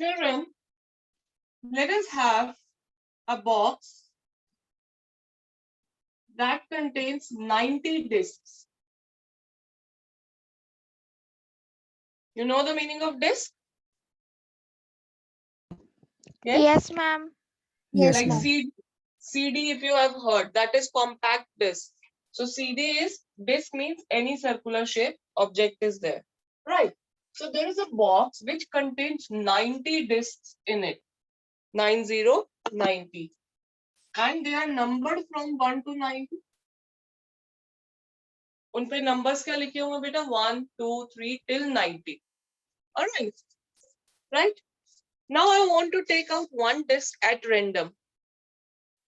Children, let us have a box that contains 90 discs. You know the meaning of disc? Yes, ma'am. Yes, Like ma'am. CD, if you have heard, that is compact disc. So CD is, disc means any circular shape object is there. Right. So there is a box which contains 90 discs in it. 90, 90. And they are numbered from 1 to 90. उन पे numbers क्या लिखे हुए बेटा? 1, 2, 3 till 90. Alright. Right. Now I want to take out one disc at random.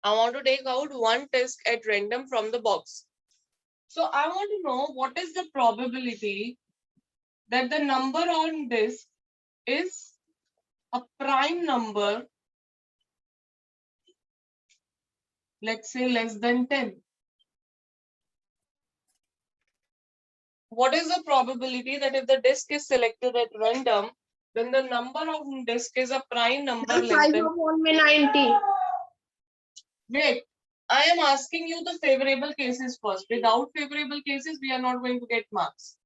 I want to take out one disc at random from the box. So I want to know what is the probability that the number on disk is a prime number, let's say less than 10. What is the probability that if the disk is selected at random, then the number on disk is a prime number less than 90. Wait, I am asking you the favorable cases first. Without favorable cases, we are not going to get marks.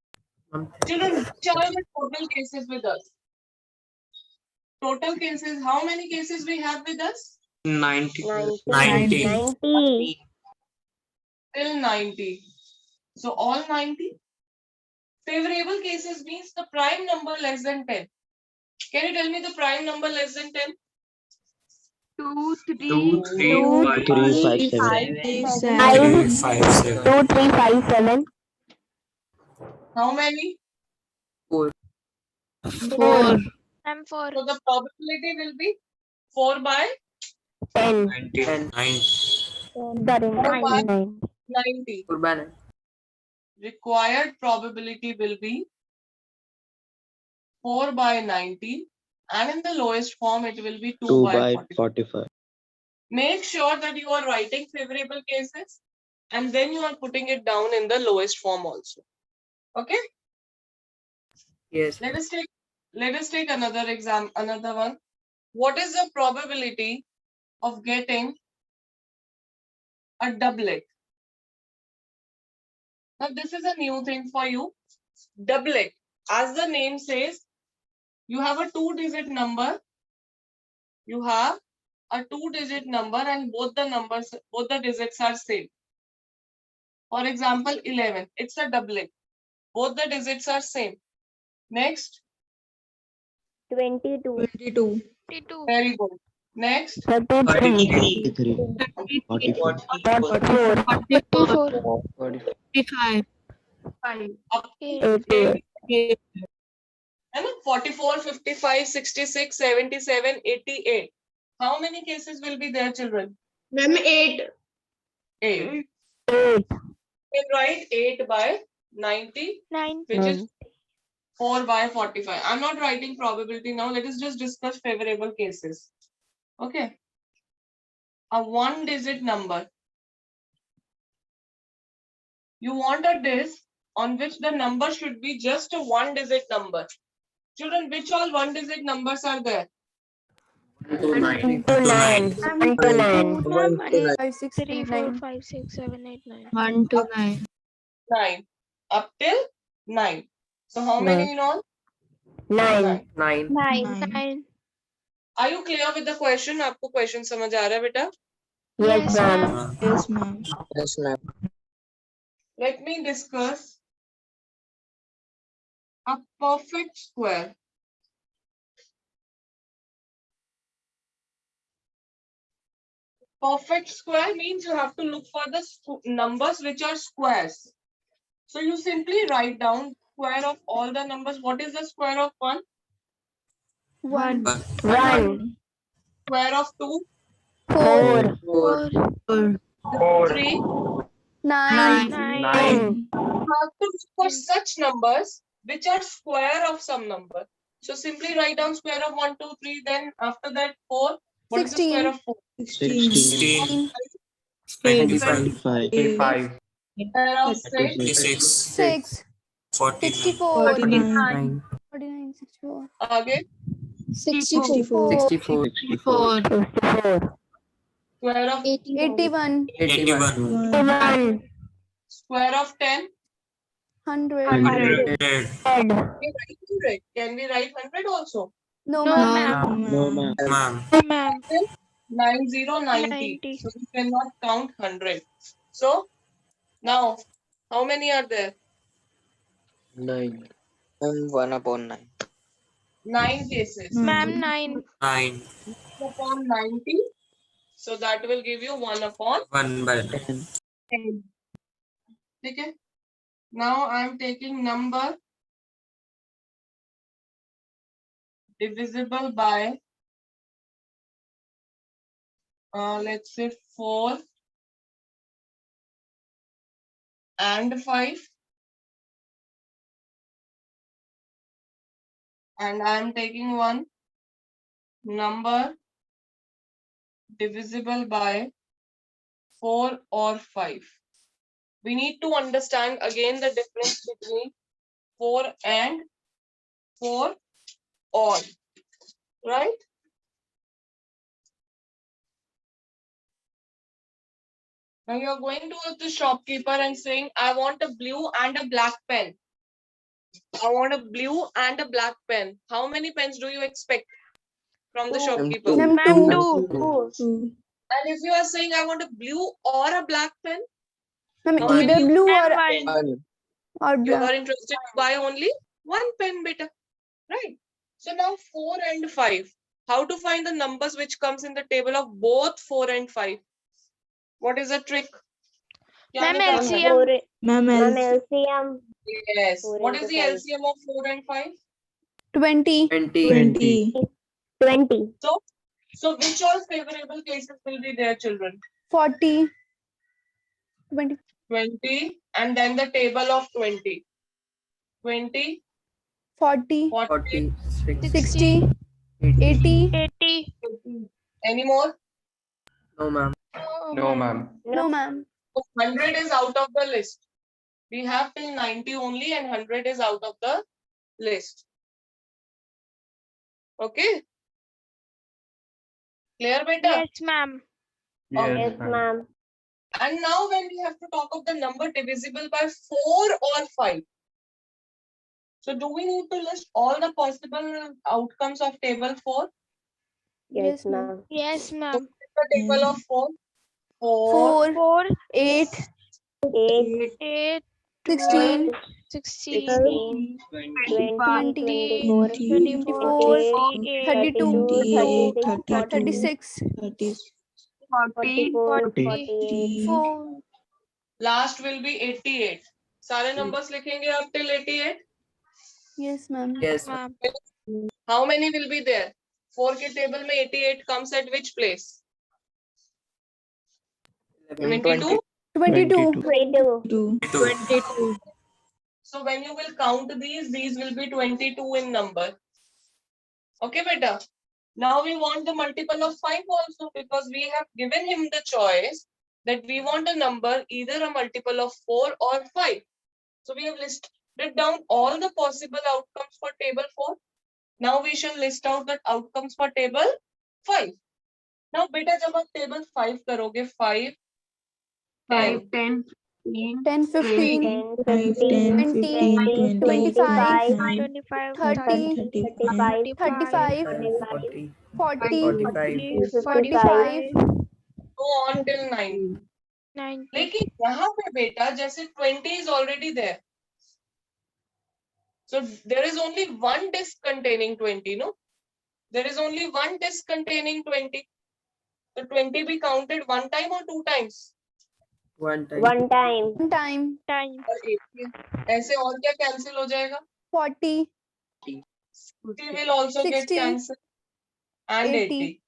Children, which are the total cases with us? Total cases, how many cases we have with us? 90. 90. Till 90. So all 90. Favorable cases means the prime number less than 10. Can you tell me the prime number less than 10? 2, 3, 2, 3, 5, 3, 5, 7. 5, 7. 2, 3, 5, 7. How many? 4. 4. I'm 4. So the probability will be 4 by 10. 9. 4 by 90. Urban. Required probability will be 4 by 90, and in the lowest form it will be 2 by 45. Make sure that you are writing favorable cases and then you are putting it down in the lowest form also. Okay? Yes. Let us take another one. What is the probability of getting a doublet? Now this is a new thing for you. Doublet. As the name says, you have a 2-digit number. You have a 2-digit number and both the digits are same. For example, 11. It's a doublet. Both the digits are same. Next. 22. 22. Very good. Next. 33. 44. 44. 45. Up to 88. 44, 55, 66, 77, 88. How many cases will be there, children? Ma'am, 8. 8. 8. You can write 8 by 90, 9. which is 4 by 45. I'm not writing probability now. Let us just discuss favorable cases. Okay. A 1-digit number. You want a disk on which the number should be just a 1-digit number. Children, which all 1-digit numbers are there? 1 to 9. 1 to 9. 1 to 9. 1 to 9. 5, 6, 3, 4, 9. 5, 6, 7, 8, 9. 1 to 9. 9. Up till 9. So how many in all? 9. 9. 9. Are you clear with the question? आपको question समझ आ रहा है बेटा? Yes, ma'am. Yes, ma'am. Yes, ma'am. Let me discuss a perfect square. Perfect square means you have to look for the numbers which are squares. So you simply write down square of all the numbers. What is the square of 1? 1. 1. Square of 2? 4. 4. 3? 9. 9. You have to look for such numbers which are square of some number. So simply write down square of 1, 2, 3. Then after that 4. What is the square of 4? 16. 25. 25. Square of 6. 36. 6. 49. 49. 49. 49. 64. Again. 64. 64. 64. 54. Square of 81. 81. 81. square of 10. 100. 100. 100. We write 100. Can we write 100 also? No, No, ma'am. No, ma'am. ma'am. 90. So we cannot count 100. So now, how many are there? 9. 1 upon 9. 9 cases. Ma'am, 9. Upon 90. So that will give you 1 upon 1 by 10. Okay. Now I am taking number divisible by let's say 4 and 5, and I am taking one number divisible by 4 or 5. We need to understand again the difference between 4 and 4 or, right? Now you are going to the shopkeeper and saying, I want a blue and a black pen. I want a blue and a black pen. How many pens do you expect from the shopkeeper? Ma'am, Ma'am, 2. 2. And if you are saying, I want a blue or a black pen, Ma'am, How many? either blue or 1. you black. are interested to buy only one pen, beta. Right? So now 4 and 5. How to find the numbers which comes in the table of both 4 and 5? What is the trick? Ma'am, Kya nikalna hai? LCM. Ma'am, LCM. Yes. Four What into is the five. LCM of 4 and 5? 20. 20. 20. So which all favorable cases will be there, children? 40. 20. 20 and then the table of 20. 20, 40. 40, 60. 80. 80. any more? No, ma'am. No, ma'am. No, ma'am. So 100 is out of the list. We have till 90 only and 100 is out of the list. Okay? Clear, beta? Yes, ma'am. Yes, ma'am. And now when we have to talk of the number divisible by 4 or 5. So do we need to list all the possible outcomes of table 4? Yes, ma'am. Yes, So ma'am. the table of 4. 4, 4, 4, 8, 8, 16, 16, 20, 24, 28, 32, 32, 36, 44. last will be 88. सारे numbers लिखेंगे up till 88. Yes, ma'am. Yes, ma'am. How many will be there? 4 के table में 88 comes at which place? 22? 22. 22. So when you will count these will be 22 in number. Okay, beta. Now we want the multiple of 5 also because we have given him the choice that we want a number either a multiple of 4 or 5. So we have listed down all the possible outcomes for table 4. Now we shall list out the outcomes for table 5. Now beta जब आप table 5 करोगे 5, 10, 10, 10, 15, 5, 10, 15, 20, 25, 25, 30, 35, 40, 40, 45, 45, go on till 9. 90. लेकिन यहाँ पे बेटा जैसे 20 is already there. So there is only one disk containing 20, no? There is only one disk containing 20. So 20 be counted one time or two times? 1 time. One time, Time. और 80. ऐसे और क्या cancel हो जाएगा? 40, 60 will also get 60, cancelled. And 80.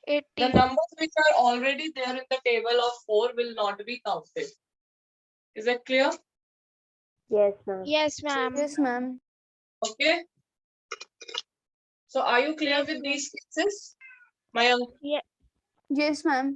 80. The numbers which are already there in the table of 4 will not be counted. Is that clear? Yes, ma'am. yes, ma'am. Okay. So are you clear with these cases? Mayank? Yes, ma'am.